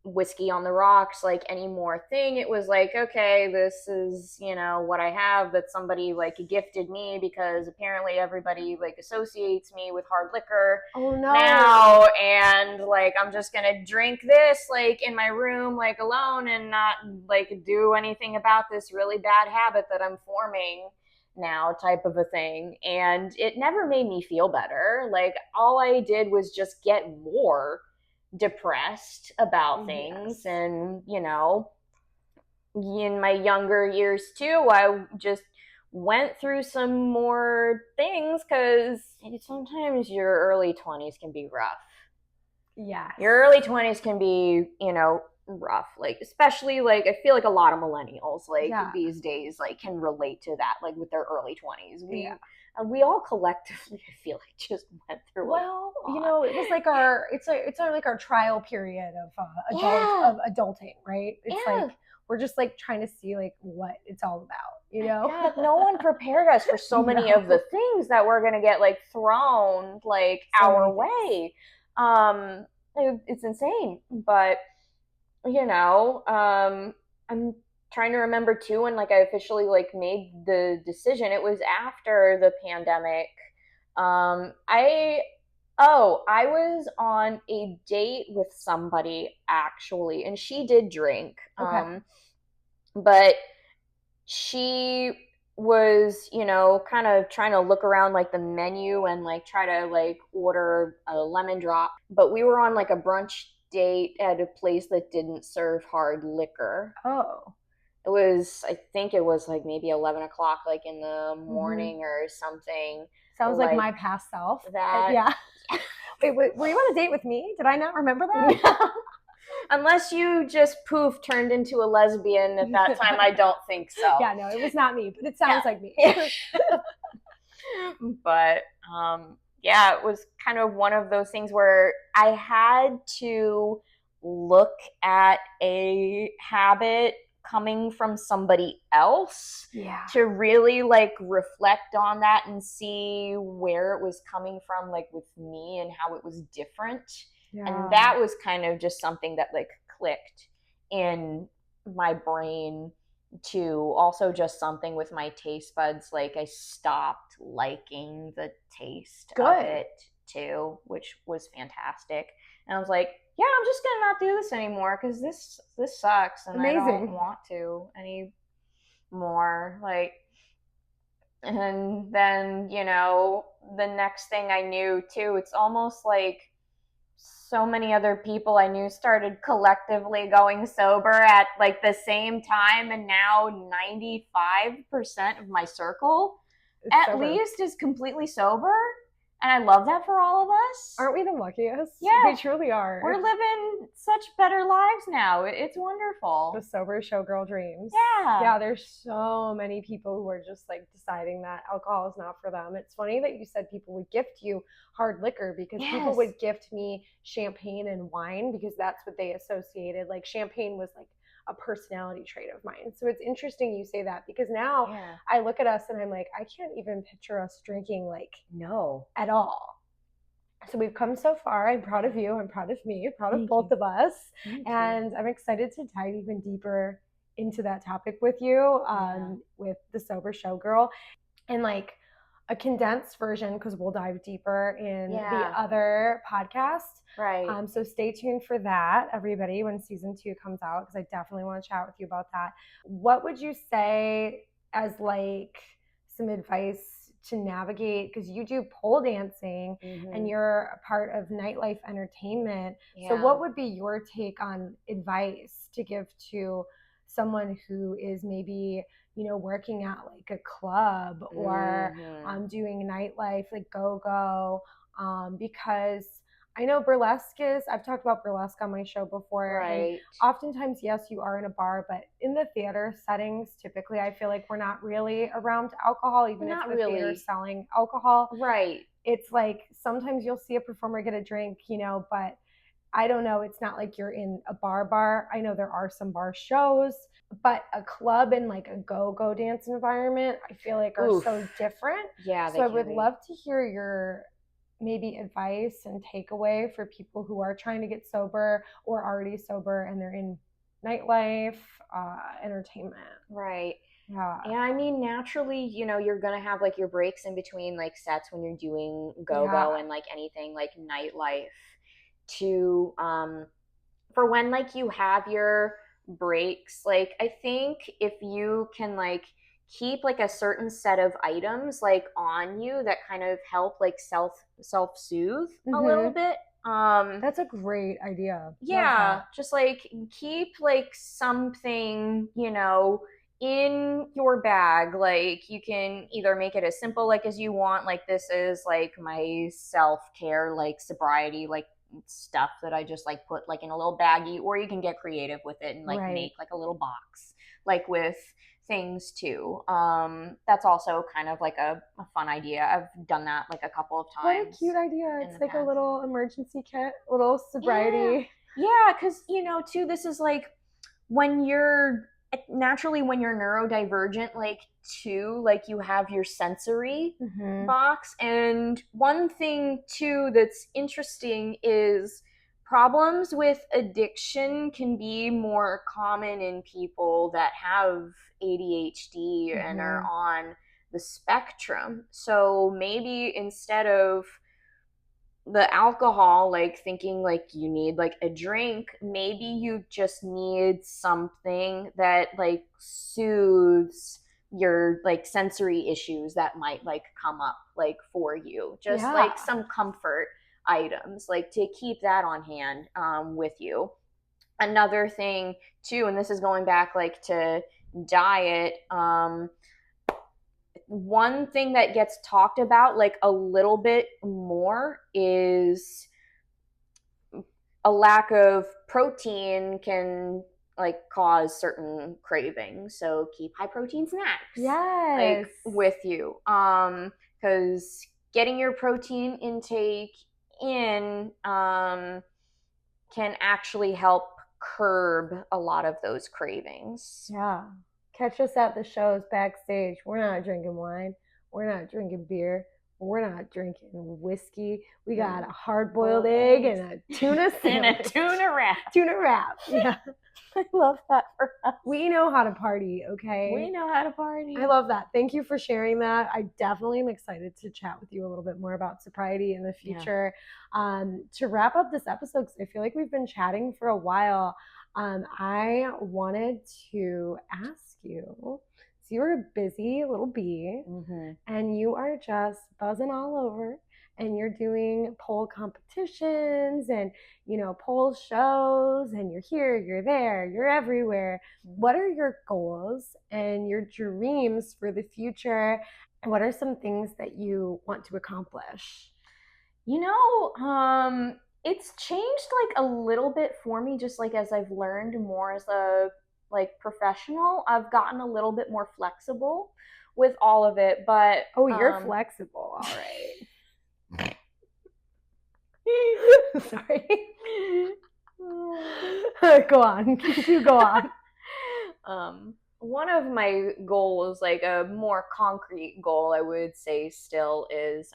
whiskey on the rocks, like any more thing. It was like, okay, this is, you know, what I have that somebody like gifted me, because apparently everybody like associates me with hard liquor now, and like I'm just gonna drink this like in my room like alone and not like do anything about this really bad habit that I'm forming now, type of a thing. And it never made me feel better. Like all I did was just get more depressed about things. And, you know, in my younger years too, I just went through some more things, because sometimes your early 20s can be rough. Your early 20s can be, you know, rough, like especially like I feel like a lot of millennials like these days like can relate to that, like with their early 20s. We all collectively, I feel like, just went through. Well, you know, it was like it's our like our trial period of adulting, right? It's like we're just like trying to see like what it's all about, you know? God, no one prepared us for so many of the things that we're gonna get like thrown like our way. It's insane. But you know, I'm trying to remember too, when like I officially like made the decision. It was after the pandemic. I was on a date with somebody actually, and she did drink. But she was, you know, kind of trying to look around like the menu and like try to like order a lemon drop. But we were on like a brunch date at a place that didn't serve hard liquor. I think it was like maybe 11 o'clock, like in the Mm-hmm. morning or something. Sounds like Like my past self. that. Yeah. Wait, were you on a date with me? Did I not remember that? Unless you just poof turned into a lesbian at that time, I don't think so. Yeah, no, it was not me, but it sounds like me. Yeah. But yeah, it was kind of one of those things where I had to look at a habit coming from somebody else Yeah. to really like reflect on that and see where it was coming from, like with me, and how it was different. Yeah. And that was kind of just something that like clicked in my brain, to also just something with my taste buds. Like I stopped liking the taste of it too, which was fantastic. And I was like, yeah, I'm just gonna not do this anymore because this sucks and Amazing. I don't want to anymore. Like, and then the next thing I knew too, it's almost like so many other people I knew started collectively going sober at like the same time, and now 95% of my circle at sober. least is completely sober. And I love that for all of us. Aren't we the luckiest? Yeah. We truly are. We're living such better lives now. It's wonderful. The sober showgirl dreams. Yeah. Yeah, there's so many people who are just like deciding that alcohol is not for them. It's funny that you said people would gift you hard liquor, because people would gift me champagne and wine because that's what they associated. Like champagne was like a personality trait of mine. So it's interesting you say that, because now I look at us and I'm like, I can't even picture us drinking like at all. So we've come so far. I'm proud of you. I'm proud of me. I'm proud of both of us. And I'm excited to dive even deeper into that topic with you, with the sober showgirl, and like a condensed version, because we'll dive deeper in the other podcast. Right. So stay tuned for that, everybody, when season 2 comes out, because I definitely want to chat with you about that. What would you say as like some advice to navigate, because you do pole dancing and you're a part of nightlife entertainment. So what would be your take on advice to give to someone who is maybe, working at like a club or doing nightlife, like go, because I know burlesque is, I've talked about burlesque on my show before. Right. And oftentimes, yes, you are in a bar, but in the theater settings, typically I feel like we're not really around alcohol, even if the theater's selling alcohol. Right. It's like sometimes you'll see a performer get a drink, but I don't know. It's not like you're in a bar. I know there are some bar shows, but a club and like a go dance environment, I feel like are so different. Yeah. So I would love to hear your maybe advice and takeaway for people who are trying to get sober or already sober and they're in nightlife, entertainment. Right. Yeah. And I mean, naturally, you're going to have like your breaks in between like sets when you're doing go and like anything like nightlife, to for when like you have your breaks. Like I think if you can like keep like a certain set of items like on you that kind of help like self-soothe a little bit. That's a great idea. Yeah, just like keep like something, in your bag. Like you can either make it as simple like as you want, like this is like my self-care, like sobriety, like stuff that I just like put like in a little baggie, or you can get creative with it and like make like a little box, like with things too. That's also kind of like a fun idea. I've done that like a couple of times. What a cute idea. It's like a little emergency kit, little sobriety. Yeah, because too, this is like when you're neurodivergent, like too, like you have your sensory box. And one thing too that's interesting is problems with addiction can be more common in people that have ADHD and are on the spectrum. So maybe instead of the alcohol, like thinking like you need like a drink, maybe you just need something that like soothes your like sensory issues that might like come up like for you, just like some comfort items, like to keep that on hand with you. Another thing too, and this is going back like to diet, one thing that gets talked about like a little bit more is a lack of protein can like cause certain cravings. So keep high protein snacks like with you. Because getting your protein intake in can actually help curb a lot of those cravings. Yeah. Catch us at the shows backstage. We're not drinking wine. We're not drinking beer. We're not drinking whiskey. We got a hard-boiled egg and a tuna sandwich. And a tuna wrap. Tuna wrap. Yeah. I love that for us. We know how to party, okay? We know how to party. I love that. Thank you for sharing that. I definitely am excited to chat with you a little bit more about sobriety in the future. Yeah. To wrap up this episode, because I feel like we've been chatting for a while, I wanted to ask you, so you're a busy little bee, and you are just buzzing all over, and you're doing pole competitions and, you know, pole shows, and you're here, you're there, you're everywhere. What are your goals and your dreams for the future? What are some things that you want to accomplish? You know, it's changed like a little bit for me, just like as I've learned more as a like professional. I've gotten a little bit more flexible with all of it, but you're flexible, all right. Sorry. Go on. You go on. One of my goals, like a more concrete goal, I would say still is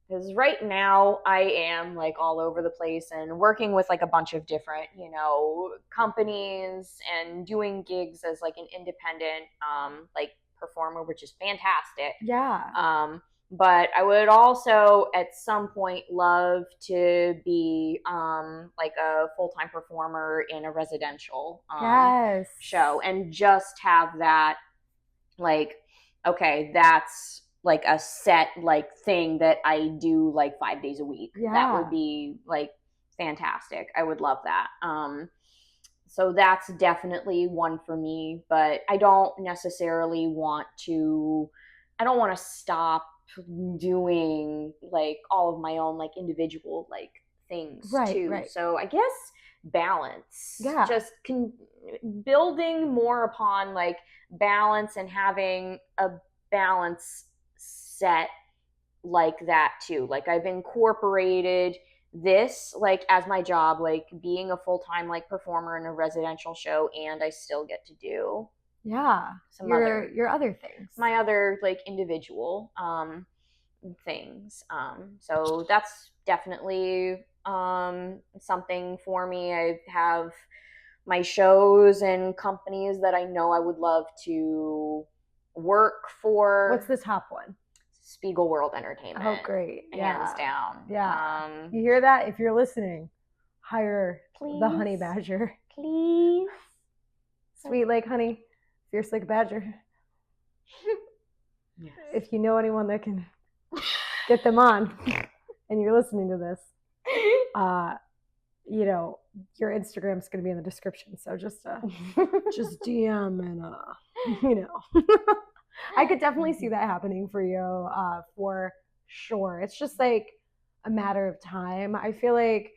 because right now I am like all over the place and working with like a bunch of different, you know, companies and doing gigs as like an independent like performer, which is fantastic. Yeah. But I would also at some point love to be like a full-time performer in a residential show, and just have that like, okay, that's like a set like thing that I do like 5 days a week. Yeah. That would be like fantastic. I would love that. So that's definitely one for me, but I don't necessarily want to stop doing like all of my own like individual like things too. Right. So I guess balance. Yeah. Just building more upon like balance and having a balance set like that too. Like I've incorporated this like as my job, like being a full-time like performer in a residential show, and I still get to do your other things, my other like individual things. So that's definitely something for me. I have my shows and companies that I know I would love to work for. What's the top one? Spiegel World Entertainment. Oh, great. Hands down. Yeah. You hear that? If you're listening, hire the honey badger. Please. Sweet Lake Honey, Fierce Lake Badger. Yes. If you know anyone that can get them on and you're listening to this, you know, your Instagram's going to be in the description. So just DM and, you know. I could definitely see that happening for you, for sure. It's just like a matter of time. I feel like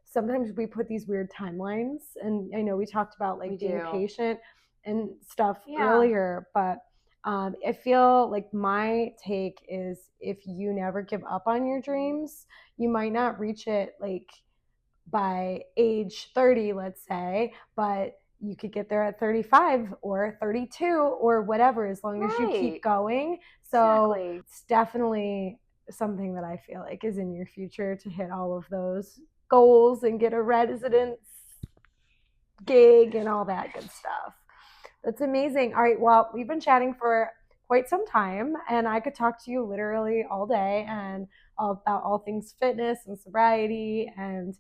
sometimes we put these weird timelines, and I know we talked about like being patient and stuff earlier, but I feel like my take is if you never give up on your dreams, you might not reach it like by age 30, let's say, but you could get there at 35 or 32 or whatever, as long as you keep going. So it's definitely something that I feel like is in your future, to hit all of those goals and get a residence gig and all that good stuff. That's amazing. All right, well, we've been chatting for quite some time, and I could talk to you literally all day and about all things fitness and sobriety, and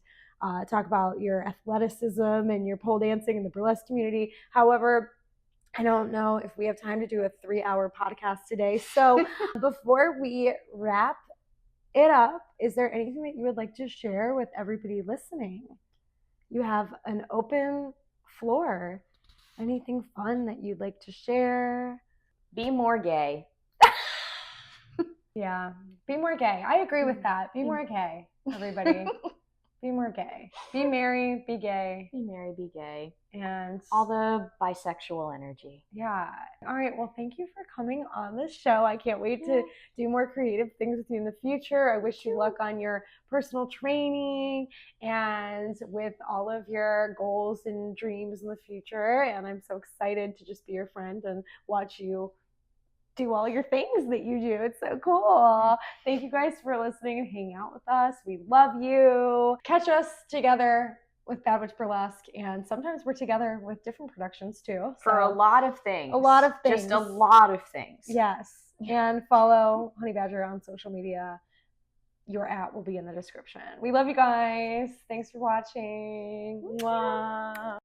talk about your athleticism and your pole dancing in the burlesque community. However, I don't know if we have time to do a 3-hour podcast today. So before we wrap it up, is there anything that you would like to share with everybody listening? You have an open floor. Anything fun that you'd like to share? Be more gay. Yeah, be more gay. I agree with that. Be more gay, everybody. Be more gay. Be merry, be gay. Be merry, be gay. And all the bisexual energy. Yeah. All right. Well, thank you for coming on the show. I can't wait to do more creative things with you in the future. I wish you luck on your personal training and with all of your goals and dreams in the future. And I'm so excited to just be your friend and watch you do all your things that you do. It's so cool. Thank you guys for listening and hanging out with us. We love you. Catch us together with Bad Witch Burlesque, and sometimes we're together with different productions too. For a lot of things. A lot of things. Just a lot of things. Yes. And follow Honey Badger on social media. Your will be in the description. We love you guys. Thanks for watching. Mwah.